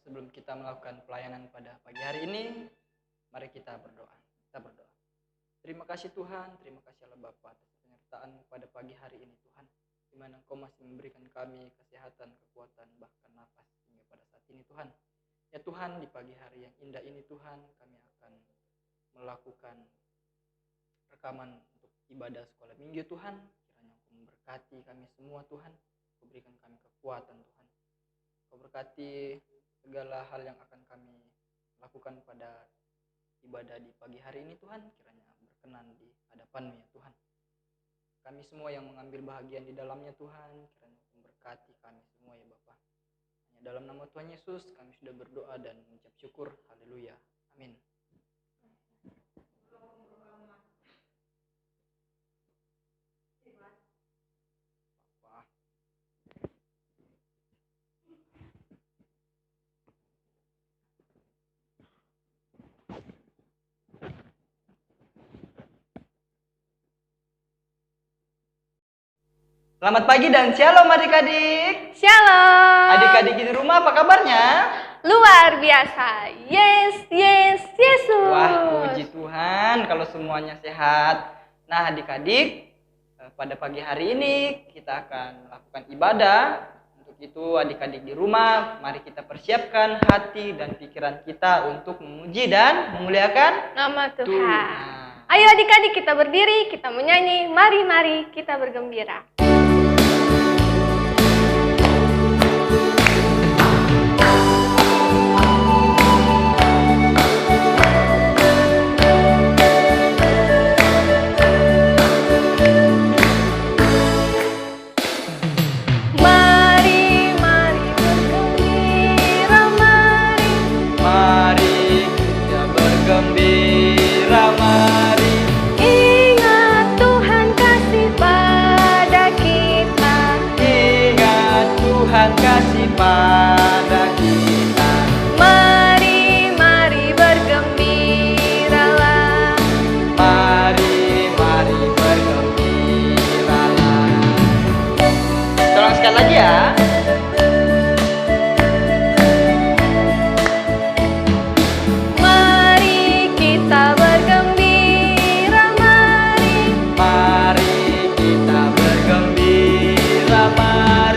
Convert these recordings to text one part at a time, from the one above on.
Sebelum kita melakukan pelayanan pada pagi hari ini, mari kita berdoa. Kita berdoa. Terima kasih Tuhan, terima kasih Allah Bapa atas penyertaan pada pagi hari ini Tuhan, di mana Engkau masih memberikan kami kesehatan, kekuatan, bahkan nafas hingga pada saat ini Tuhan. Ya Tuhan, di pagi hari yang indah ini Tuhan, kami akan melakukan rekaman untuk ibadah sekolah minggu Tuhan. Kiranya Engkau memberkati kami semua Tuhan, Engkau berikan kami kekuatan Tuhan. Engkau berkati segala hal yang akan kami lakukan pada ibadah di pagi hari ini Tuhan, kiranya berkenan di hadapan-Mu ya Tuhan. Kami semua yang mengambil bahagian di dalamnya Tuhan, kiranya memberkati kami semua ya Bapa. Hanya dalam nama Tuhan Yesus kami sudah berdoa dan mengucap syukur. Haleluya. Amin. Selamat pagi dan shalom adik-adik. Shalom. Adik-adik di rumah apa kabarnya? Luar biasa. Yes, Yesus. Wah, puji Tuhan kalau semuanya sehat. Nah adik-adik, pada pagi hari ini kita akan melakukan ibadah. Untuk itu adik-adik di rumah, mari kita persiapkan hati dan pikiran kita untuk memuji dan memuliakan nama Tuhan. Tuhan. Ayo adik-adik kita berdiri, kita menyanyi. Mari kita bergembira. Kasih pada kita. Mari bergembiralah. Mari bergembiralah. Tolong sekali lagi ya. Mari kita bergembira, mari kita bergembira, mari.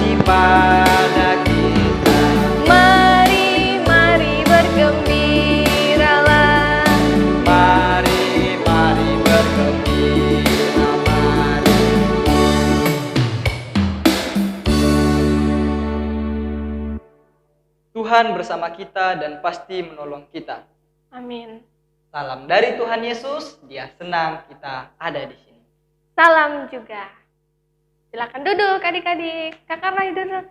Pada kita. Mari bergembiralah. Mari bergembira, mari. Tuhan bersama kita dan pasti menolong kita. Amin. Salam dari Tuhan Yesus, Dia senang kita ada di sini. Salam juga. Silakan duduk adik-adik. Kakak Rai duduk.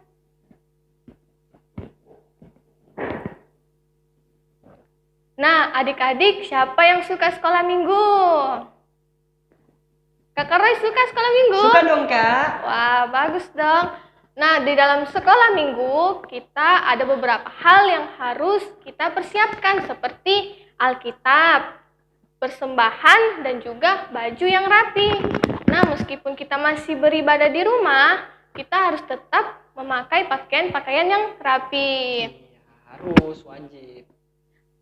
Nah, adik-adik, siapa yang suka sekolah minggu? Kakak Rai suka sekolah minggu? Suka dong, Kak. Wah, bagus dong. Nah, di dalam sekolah minggu, kita ada beberapa hal yang harus kita persiapkan seperti Alkitab, persembahan, dan juga baju yang rapi. Nah, meskipun kita masih beribadah di rumah, kita harus tetap memakai pakaian-pakaian yang rapi. Iya, harus, wajib.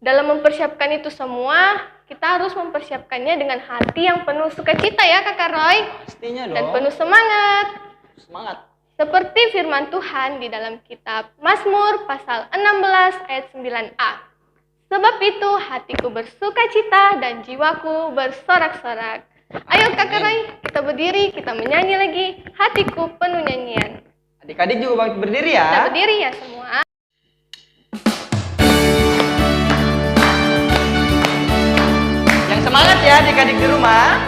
Dalam mempersiapkan itu semua, kita harus mempersiapkannya dengan hati yang penuh sukacita ya Kakak Roy. Pastinya dong. Dan penuh semangat. Semangat. Seperti firman Tuhan di dalam kitab Mazmur pasal 16 ayat 9a. Sebab itu hatiku bersukacita dan jiwaku bersorak-sorak. Ayo Kakak Rai, kita berdiri, kita menyanyi lagi. Hatiku penuh nyanyian. Adik-adik juga bangkit berdiri ya. Kita berdiri ya semua. Yang semangat ya adik-adik di rumah.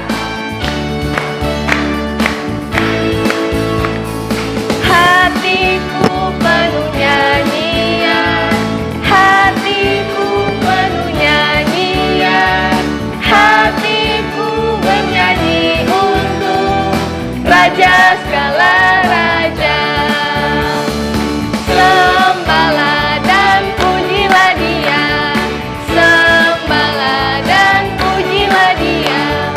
Hatiku penuh nyanyian. Hatiku penuh nyanyian. Hatiku bernyanyi untuk Raja segala raja. Sembahlah dan pujilah Dia. Sembahlah dan pujilah Dia.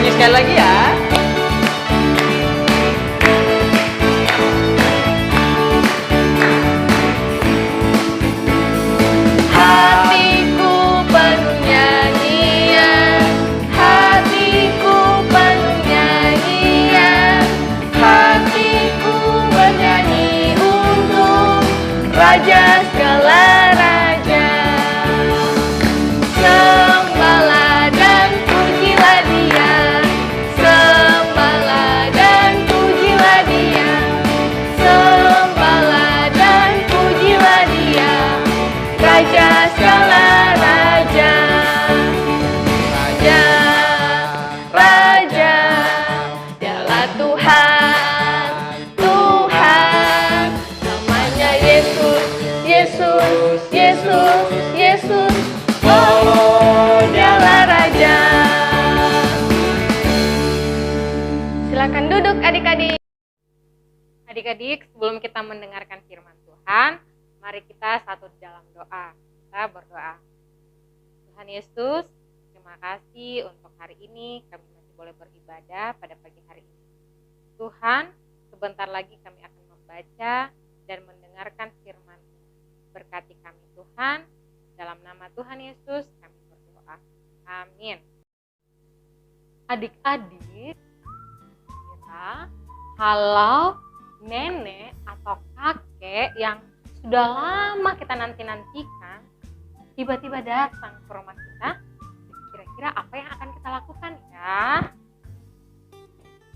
nyanyi sekali lagi ya. Hatiku penuh nyanyian, hatiku penuh nyanyian, hatiku bernyanyi untuk Raja segala raja. Sembahlah dan pujilah Dia, sembahlah dan pujilah Dia, sembahlah dan pujilah Dia, Raja segala raja. Raja, Raja, Dialah Tuhan, Tuhan, namanya Yesus, Yesus, Yesus, Yesus. Oh, Dialah Raja. Silakan duduk adik-adik. Adik-adik, sebelum kita mendengarkan firman Tuhan, mari kita satu dalam doa. Kita berdoa. Tuhan Yesus, terima kasih untuk hari ini kami masih boleh beribadah pada pagi hari ini. Tuhan, sebentar lagi kami akan membaca dan mendengarkan firman. Berkati kami Tuhan, dalam nama Tuhan Yesus kami berdoa. Amin. Adik-adik, kalau nenek atau kakek yang sudah lama kita nanti-nantikan tiba-tiba datang ke rumah kita, kira-kira apa yang akan kita lakukan ya?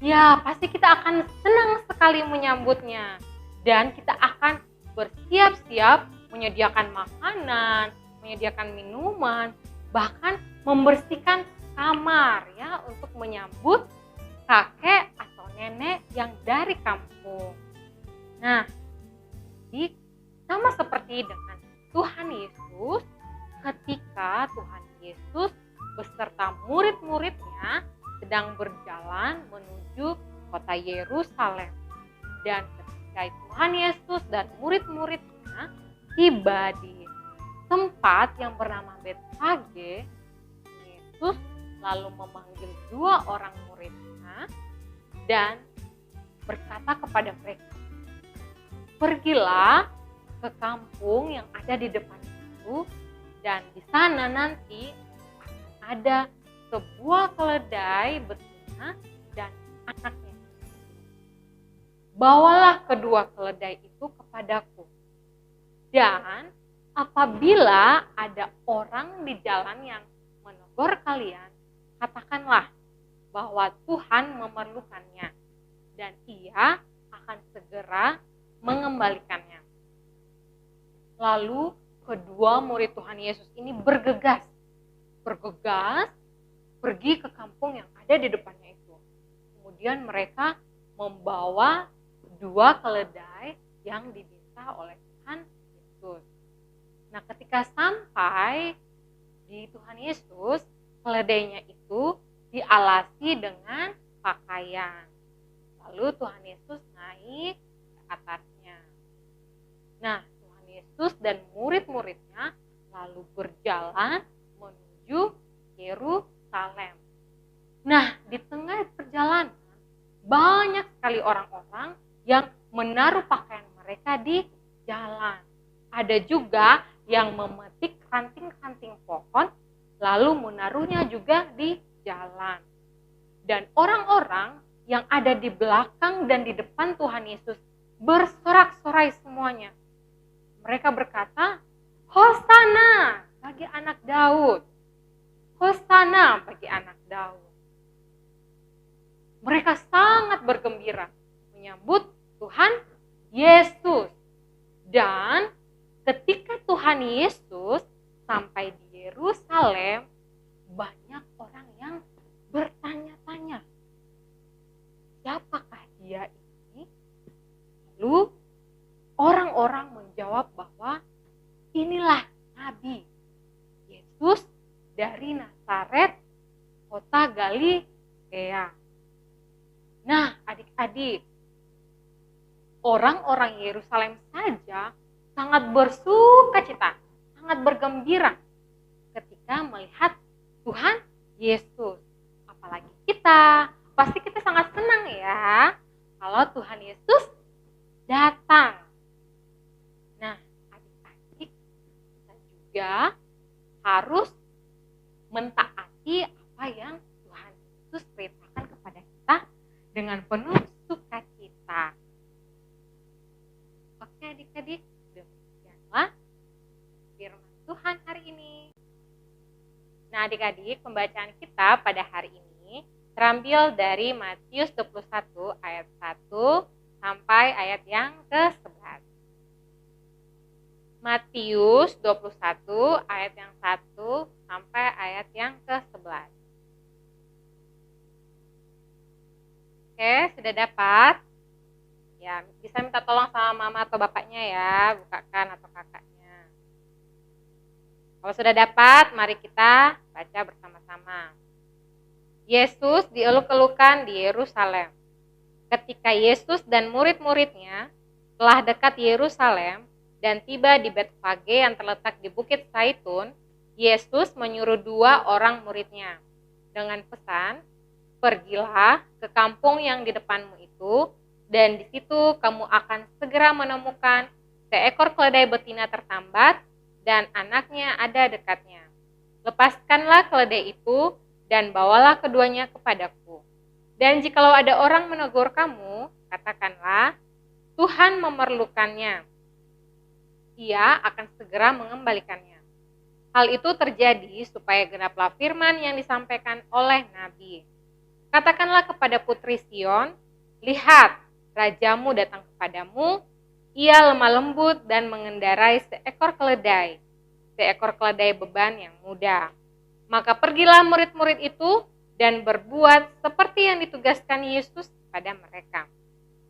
Ya, pasti kita akan senang sekali menyambutnya dan kita akan bersiap-siap menyediakan makanan, menyediakan minuman, bahkan membersihkan kamar ya untuk menyambut kakek atau nenek yang dari kampung. Nah, sama seperti dengan Tuhan Yesus, ketika Tuhan Yesus beserta murid-muridnya sedang berjalan menuju kota Yerusalem. Dan ketika Tuhan Yesus dan murid-muridnya tiba di tempat yang bernama Betfage, Yesus lalu memanggil 2 orang muridnya dan berkata kepada mereka, pergilah ke kampung yang ada di depan itu, dan di sana nanti akan ada sebuah keledai betina dan anaknya. Bawalah kedua keledai itu kepadaku. Dan apabila ada orang di jalan yang menegur kalian, katakanlah bahwa Tuhan memerlukannya dan Ia akan segera mengembalikannya. Lalu kedua murid Tuhan Yesus ini bergegas pergi ke kampung yang ada di depannya itu. Kemudian mereka membawa 2 keledai yang diminta oleh Tuhan Yesus. Nah, ketika sampai di Tuhan Yesus, keledainya itu dialasi dengan pakaian. Lalu Tuhan Yesus naik ke atasnya. Nah, Tuhan Yesus dan murid-muridnya lalu berjalan menuju Yerusalem. Nah, di tengah perjalanan banyak sekali orang-orang yang menaruh pakaian mereka di jalan. Ada juga yang memetik ranting-ranting pohon lalu menaruhnya juga di jalan. Dan orang-orang yang ada di belakang dan di depan Tuhan Yesus bersorak-sorai semuanya. Mereka berkata, Hosana bagi anak Daud. Hosana bagi anak Daud. Mereka sangat bergembira menyambut Tuhan Yesus. Dan ketika Tuhan Yesus sampai di Yerusalem, banyak orang yang bertanya-tanya, siapakah dia ini? Lalu orang-orang menjawab bahwa inilah Nabi Yesus dari Nazaret, kota Galilea. Nah, adik-adik, orang-orang Yerusalem saja sangat bersukacita, sangat bergembira ketika melihat Tuhan Yesus. Apalagi kita. Pasti kita sangat senang ya kalau Tuhan Yesus datang. Nah, adik-adik, kita juga harus mentaati apa yang Tuhan Yesus perintahkan kepada kita dengan penuh sukacita. Oke adik-adik, demikianlah firman Tuhan hari ini. Nah adik-adik, pembacaan kita pada hari ini terambil dari Matius 21 ayat 1 sampai ayat yang ke-11. Matius 21 ayat yang 1 sampai ayat yang ke-11. Oke, sudah dapat? Ya, bisa minta tolong sama mama atau bapaknya ya, bukakan atau kakaknya. Kalau sudah dapat, mari kita baca bersama-sama. Yesus dieluk-elukan di Yerusalem. Ketika Yesus dan murid-muridnya telah dekat Yerusalem dan tiba di Betfage yang terletak di Bukit Zaitun, Yesus menyuruh 2 orang muridnya dengan pesan, "Pergilah ke kampung yang di depanmu itu, dan di situ kamu akan segera menemukan seekor keledai betina tertambat dan anaknya ada dekatnya. Lepaskanlah keledai itu dan bawalah keduanya kepadaku. Dan jikalau ada orang menegur kamu, katakanlah, Tuhan memerlukannya. Ia akan segera mengembalikannya." Hal itu terjadi supaya genaplah firman yang disampaikan oleh Nabi. "Katakanlah kepada putri Sion, lihat, rajamu datang kepadamu, ia lemah lembut dan mengendarai seekor keledai beban yang muda." Maka pergilah murid-murid itu dan berbuat seperti yang ditugaskan Yesus kepada mereka.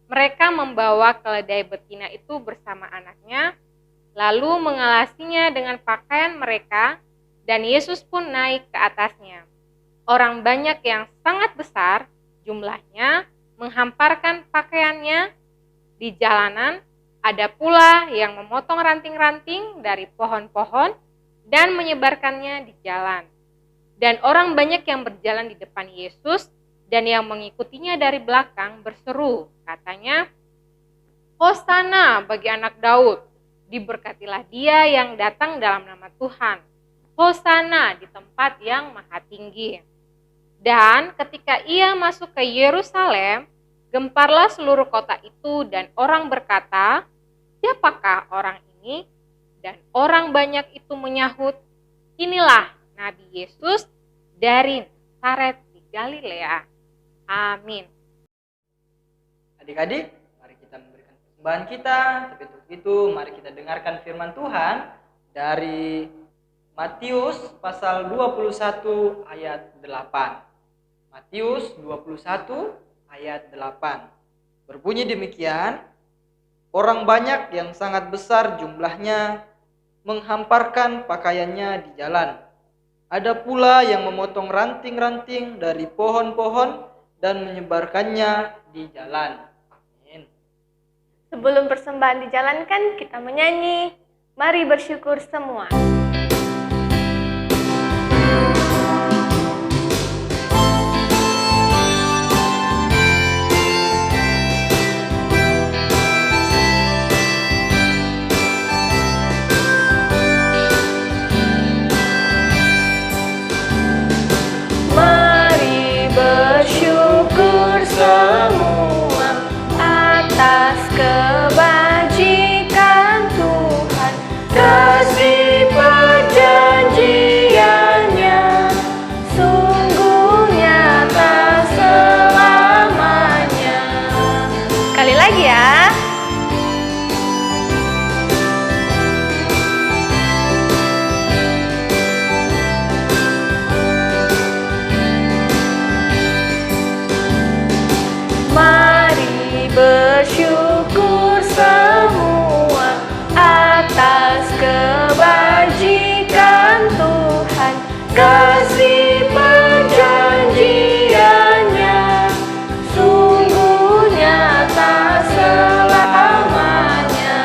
Mereka membawa keledai betina itu bersama anaknya, lalu mengalasinya dengan pakaian mereka, dan Yesus pun naik ke atasnya. Orang banyak yang sangat besar jumlahnya menghamparkan pakaiannya di jalanan. Ada pula yang memotong ranting-ranting dari pohon-pohon dan menyebarkannya di jalan. Dan orang banyak yang berjalan di depan Yesus dan yang mengikutinya dari belakang berseru, katanya, "Hosana bagi anak Daud, diberkatilah dia yang datang dalam nama Tuhan. Hosana di tempat yang maha tinggi." Dan ketika ia masuk ke Yerusalem, gemparlah seluruh kota itu dan orang berkata, "Siapakah orang ini?" Dan orang banyak itu menyahut, "Inilah Nabi Yesus dari Nazaret di Galilea." Amin. Adik-adik, mari kita memberikan persembahan kita. Tapi untuk itu, mari kita dengarkan firman Tuhan dari Matius pasal 21 ayat 8. Matius 21 ayat 8. Berbunyi demikian, orang banyak yang sangat besar jumlahnya menghamparkan pakaiannya di jalan. Ada pula yang memotong ranting-ranting dari pohon-pohon dan menyebarkannya di jalan. Amin. Sebelum persembahan dijalankan, kita menyanyi. Mari bersyukur semua. Mari bersyukur semua atas kebajikan Tuhan, kasih perjanjiannya sungguh nyata selamanya. Sekali lagi ya. Mari bersyukur semua atas kebajikan Tuhan, kasih perjanjiannya sungguh nyata selamanya.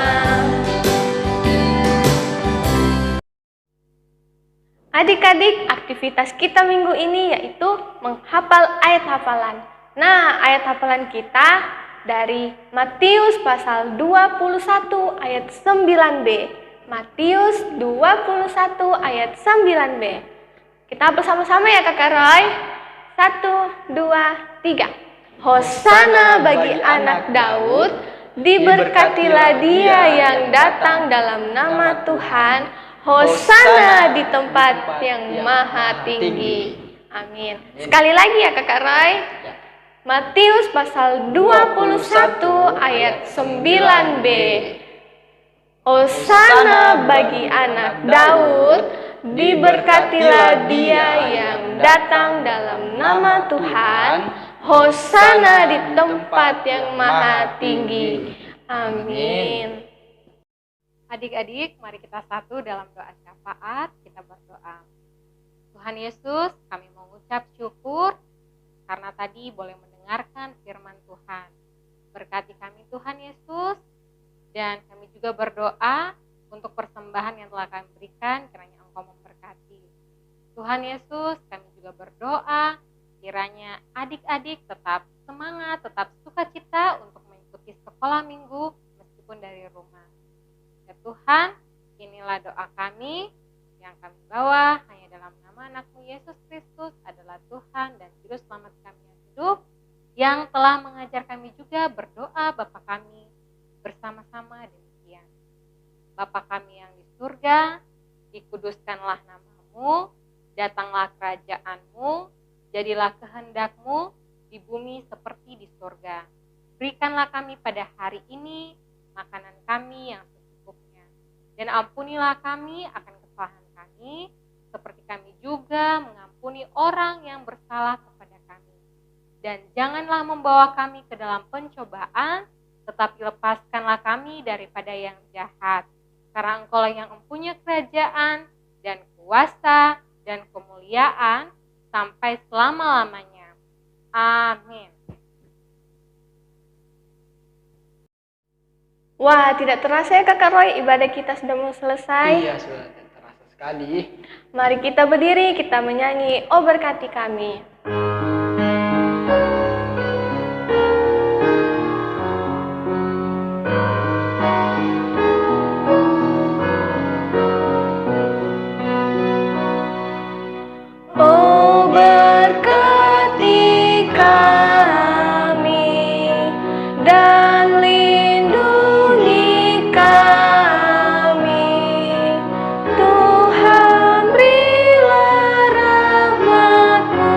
Adik-adik, aktivitas kita minggu ini yaitu menghafal ayat hafalan. Nah, ayat hafalan kita dari Matius pasal 21 ayat 9b. Matius 21 ayat 9b. Kita bersama-sama ya Kakak Roy. 1, 2, 3. Hosana bagi anak Daud, diberkatilah dia yang datang dalam nama Tuhan. Hosana di tempat yang maha tinggi. Amin. Sekali lagi ya Kakak Roy. Matius pasal 21 ayat 9b. Hosana bagi anak Daud, diberkatilah dia yang datang dalam nama Tuhan. Hosana di tempat yang maha tinggi. Amin. Adik-adik, mari kita satu dalam doa syafaat, kita berdoa. Tuhan Yesus, kami mengucap syukur karena tadi boleh mendengarkan firman Tuhan. Berkati kami Tuhan Yesus, dan kami juga berdoa untuk persembahan yang telah kami berikan, kiranya Engkau memberkati. Tuhan Yesus, kami juga berdoa, kiranya adik-adik tetap semangat, tetap sukacita untuk mengikuti sekolah minggu meskipun dari rumah. Ya Tuhan, inilah doa kami yang kami bawa hanya dalam nama anak-Mu Yesus Kristus adalah Tuhan dan Juru Selamat kami yang hidup, yang telah mengajar kami juga berdoa Bapa kami bersama-sama demikian. Bapa kami yang di surga, dikuduskanlah nama-Mu, datanglah kerajaan-Mu, jadilah kehendak-Mu di bumi seperti di surga. Berikanlah kami pada hari ini makanan kami yang secukupnya, dan ampunilah kami akan kesalahan kami, seperti kami juga mengampuni orang yang bersalah kepada kami. Dan janganlah membawa kami ke dalam pencobaan, tetapi lepaskanlah kami daripada yang jahat. Karena Engkau-lah yang mempunyai kerajaan dan kuasa dan kemuliaan sampai selama-lamanya. Amin. Wah, tidak terasa ya Kakak Roy, ibadah kita sudah mau selesai. Iya, sudah terasa sekali. Mari kita berdiri, kita menyanyi "Oh Berkati Kami". Oh berkati kami dan lindungi kami, Tuhan berilah rahmat-Mu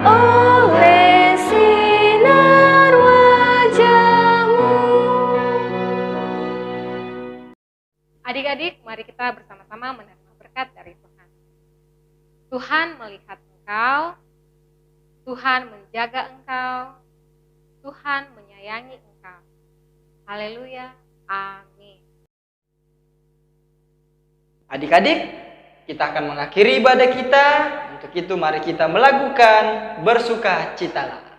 oleh sinar wajah-Mu. Adik-adik, mari kita bersama-sama menerima berkat dari Tuhan. Tuhan melihat engkau, Tuhan menjaga engkau, Tuhan menyayangi engkau. Haleluya, amin. Adik-adik, kita akan mengakhiri ibadah kita. Untuk itu mari kita melakukan bersukacitalah.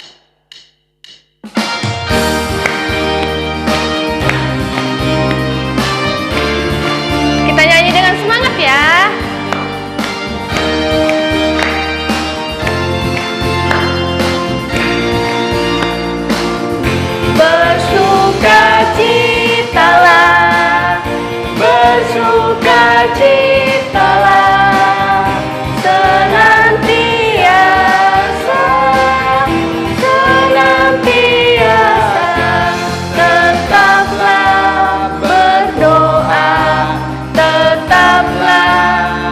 Kita nyanyi dengan semangat ya. Bersukacitalah, bersukacitalah, senantiasa, senantiasa, tetaplah berdoa, tetaplah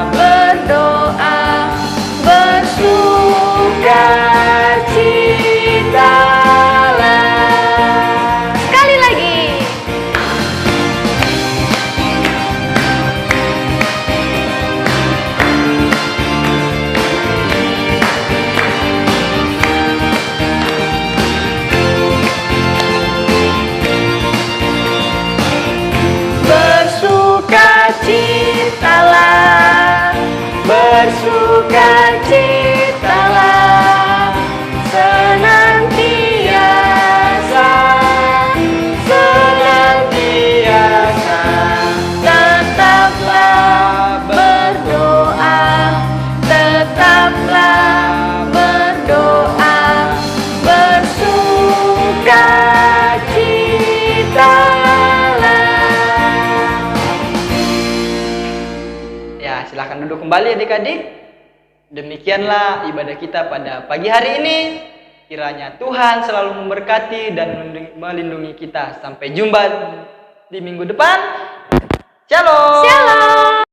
kembali adik-adik, demikianlah ibadah kita pada pagi hari ini. Kiranya Tuhan selalu memberkati dan melindungi kita. Sampai jumpa di minggu depan.